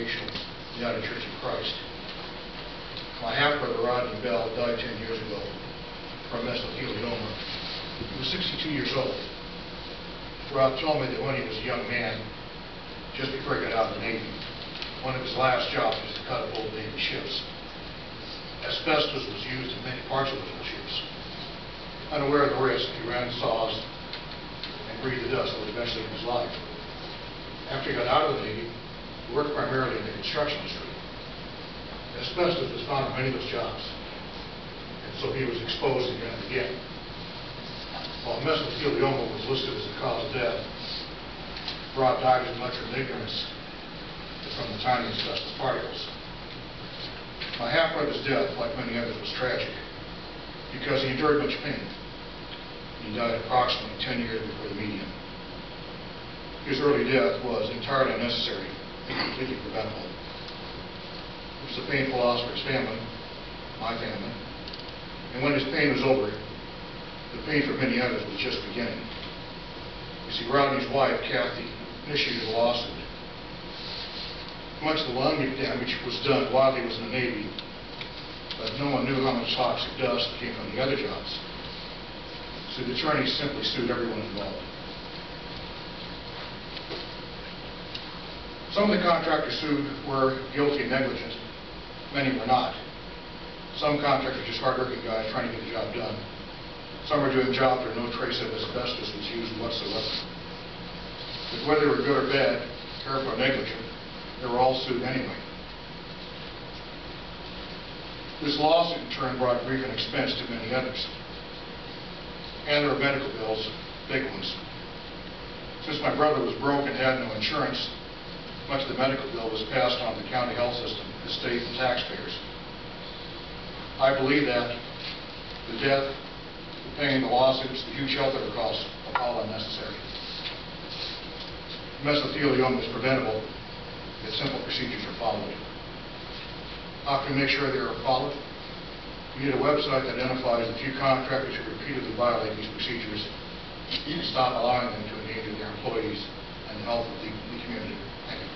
Congregational United Church of Christ. My half-brother, Rodney Bell, died 10 years ago from mesothelioma. He was 62 years old. Rod told me that when he was a young man, just before he got out of the Navy, one of his last jobs was to cut up old Navy ships. Asbestos was used in many parts of those old ships. Unaware of the risk, he ran saws and breathed the dust that would eventually end his life. After he got out of the Navy, he worked primarily in the construction industry. Asbestos was found in many of those jobs, and so he was exposed again and again. While mesothelioma was listed as the cause of death, Rod died as much from ignorance as from the tiny asbestos particles. My half-brother's death, like many others, was tragic because he endured much pain. He died approximately 10 years before the median. His early death was entirely unnecessary and completely preventable. It was a painful loss for his family, my family, and when his pain was over, the pain for many others was just beginning. You see, Rodney's wife, Kathy, initiated a lawsuit. Much of the lung damage was done while he was in the Navy, but no one knew how much toxic dust came from the other jobs. So the attorney simply sued everyone involved. Some of the contractors sued were guilty of negligence. Many were not. Some contractors are just hard-working guys trying to get the job done. Some are doing jobs where no trace of asbestos was used whatsoever. But whether they were good or bad, careful or negligent, they were all sued anyway. This lawsuit, in turn, brought grief and expense to many others. And there were medical bills, big ones. Since my brother was broke and had no insurance, much of the medical bill was passed on to the county health system, the state, and taxpayers. I believe that the death, the pain, the lawsuits, the huge health care costs are all unnecessary. Mesothelioma is preventable if simple procedures are followed. How can we make sure they are followed? We need a website that identifies the few contractors who repeatedly violate these procedures and stop allowing them to endanger their employees and the health of the community. Thank you.